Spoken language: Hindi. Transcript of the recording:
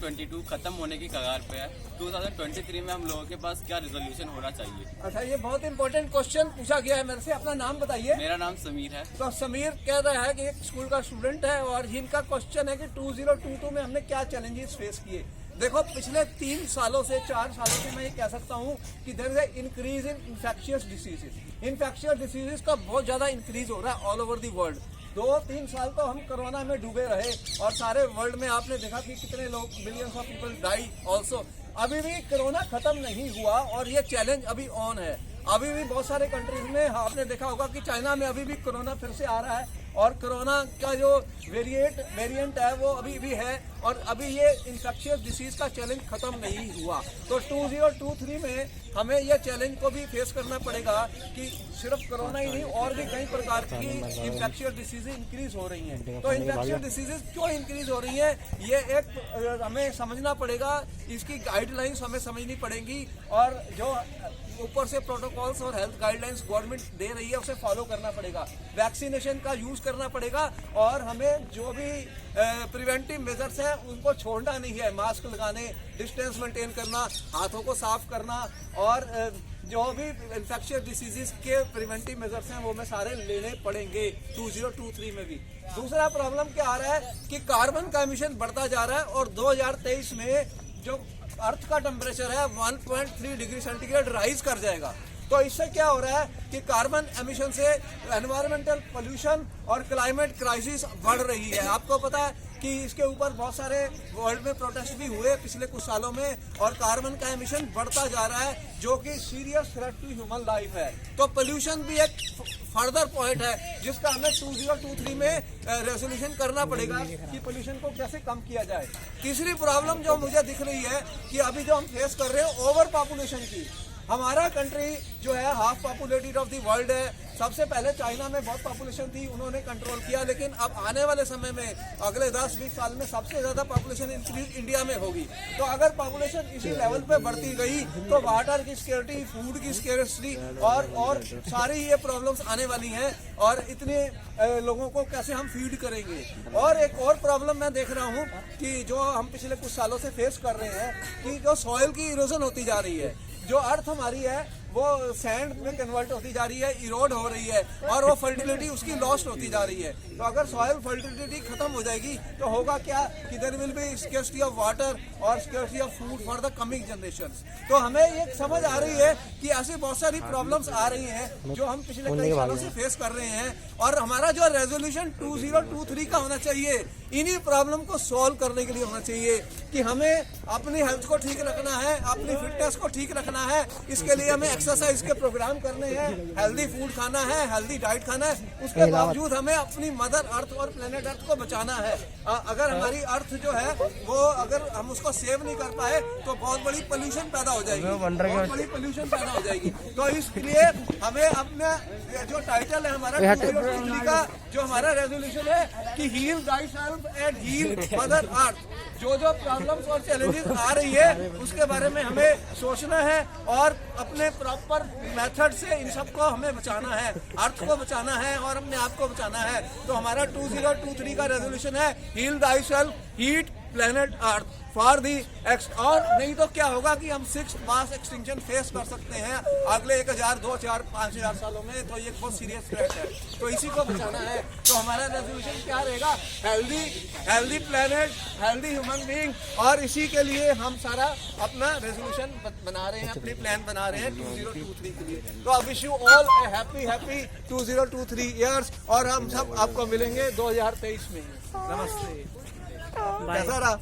2022 खत्म होने की कगार पे है। 2023 में हम लोगों के पास क्या रिजोल्यूशन होना चाहिए? अच्छा, ये बहुत इंपॉर्टेंट क्वेश्चन पूछा गया है मेरे से। अपना नाम बताइए। मेरा नाम समीर है। तो समीर कह रहा है कि एक स्कूल का स्टूडेंट है और इनका क्वेश्चन है कि 2022 में हमने क्या चैलेंजेस फेस किए। देखो, पिछले 3 सालों से 4 सालों से मैं ये कह सकता हूँ कि there is a increase in infectious diseases. Infectious diseases का बहुत ज्यादा इंक्रीज हो रहा है ऑल ओवर दी वर्ल्ड। 2-3 साल तो हम कोरोना में डूबे रहे और सारे वर्ल्ड में आपने देखा कि कितने लोग, millions of people die also. अभी भी कोरोना खत्म नहीं हुआ और ये चैलेंज अभी ऑन है। अभी भी बहुत सारे कंट्रीज में आपने देखा होगा कि चाइना में अभी भी कोरोना फिर से आ रहा है और कोरोना का जो वेरिएंट है वो अभी भी है और अभी ये इन्फेक्शियस डिसीज का चैलेंज खत्म नहीं हुआ। तो 2023 में हमें ये चैलेंज को भी फेस करना पड़ेगा कि सिर्फ कोरोना ही नहीं और भी कई प्रकार की इन्फेक्शियस डिसीजेज इंक्रीज हो रही हैं। तो इन्फेक्शियस डिसीजेज क्यों इंक्रीज हो रही हैं, ये एक हमें समझना पड़ेगा। इसकी गाइडलाइंस हमें समझनी पड़ेंगी और जो ऊपर से प्रोटोकॉल्स और हेल्थ गाइडलाइंस गवर्नमेंट दे रही है उसे फॉलो करना पड़ेगा। वैक्सीनेशन का यूज करना पड़ेगा और हमें जो भी प्रिवेंटिव मेजर्स हैं उनको छोड़ना नहीं है। मास्क लगाने, डिस्टेंस मेंटेन करना, हाथों को साफ करना और जो भी इन्फेक्शियस डिसीजेस के प्रिवेंटिव मेजर्स हैं वो हमें सारे लेने पड़ेंगे 2023 में भी। दूसरा प्रॉब्लम क्या आ रहा है कि कार्बन का एमिशन बढ़ता जा रहा है और 2023 में जो अर्थ का टेम्परेचर है 1.3 डिग्री सेंटीग्रेड राइज कर जाएगा। तो इससे क्या हो रहा है कि कार्बन एमिशन से एनवायरमेंटल पोल्यूशन और क्लाइमेट क्राइसिस बढ़ रही है। आपको पता है कि इसके ऊपर बहुत सारे वर्ल्ड में प्रोटेस्ट भी हुए पिछले कुछ सालों में और कार्बन का एमिशन बढ़ता जा रहा है जो कि serious threat to human life है। तो पोल्यूशन भी एक फर्दर पॉइंट है जिसका हमें 2023 में रेजोल्यूशन करना पड़ेगा कि पोल्यूशन को कैसे कम किया जाए। तीसरी प्रॉब्लम जो मुझे दिख रही है कि अभी जो हम फेस कर रहे हैं ओवर पॉपुलेशन की। हमारा कंट्री जो है half populated of the world है। सबसे पहले चाइना में बहुत पॉपुलेशन थी, उन्होंने कंट्रोल किया, लेकिन अब आने वाले समय में अगले 10-20 साल में सबसे ज्यादा पॉपुलेशन इंक्रीज इंडिया में होगी। तो अगर पॉपुलेशन इसी लेवल पे बढ़ती गई तो वाटर की सिक्योरिटी, फूड की सिक्योरिटी और सारी ये प्रॉब्लम्स आने वाली हैं और इतने लोगों को कैसे हम फीड करेंगे। और एक और प्रॉब्लम मैं देख रहा हूँ कि जो हम पिछले कुछ सालों से फेस कर रहे हैं कि जो सॉइल की इरोजन होती जा रही है, जो अर्थ हमारी है वो सैंड में कन्वर्ट होती जा रही है, इरोड हो रही है और वो फर्टिलिटी उसकी लॉस्ट होती जा रही है। तो अगर सॉइल फर्टिलिटी खत्म हो जाएगी तो होगा क्या कि there will be scarcity of water और scarcity of food for the coming generations. तो हमें ये समझ आ रही है कि ऐसी बहुत सारी प्रॉब्लम्स आ रही हैं जो हम पिछले कई सालों से फेस कर रहे हैं और हमारा जो रेजोल्यूशन 2023 का होना चाहिए इन्हीं प्रॉब्लम को सॉल्व करने के लिए होना चाहिए कि हमें अपनी हेल्थ को ठीक रखना है, अपनी फिटनेस को ठीक रखना है। इसके लिए हमें एक्सरसाइज के प्रोग्राम करने हैं, हेल्दी फूड खाना है, हेल्दी डाइट खाना है। उसके बावजूद हमें अपनी मदर अर्थ और प्लेनेट अर्थ को बचाना है। अगर हमारी अर्थ जो है वो अगर हम उसको सेव नहीं कर पाए तो बहुत बड़ी पोल्यूशन पैदा हो जाएगी, बहुत बड़ी पोल्यूशन पैदा हो जाएगी। तो इसलिए हमें अपना जो टाइटल है हमारा 2023 का, जो हमारा रेजोल्यूशन है कि heal thyself and heal mother earth. जो प्रॉब्लम्स और चैलेंजेस आ रही है उसके बारे में हमें सोचना है और अपने प्रॉपर मेथड से इन सब को हमें बचाना है, अर्थ को बचाना है और अपने आप को बचाना है। तो हमारा 2023 का रेजोल्यूशन है heal thyself, heat planet earth for the X. और नहीं तो क्या होगा कि हम 6th मास एक्सटिंक्शन फेस कर सकते हैं अगले 1000, 2000, 5000 सालों में। तो ये बहुत सीरियस थ्रेट है, तो इसी को बचाना है। तो हमारा रेजोल्यूशन क्या रहेगा? Healthy planet, healthy human being. और इसी के लिए हम सारा अपना रेजोल्यूशन बना रहे हैं, अपनी प्लान बना रहे हैं 2023 के लिए। तो I wish you all A happy 2023 years और हम सब आपको मिलेंगे 2023 में। नमस्ते। कैसा रहा?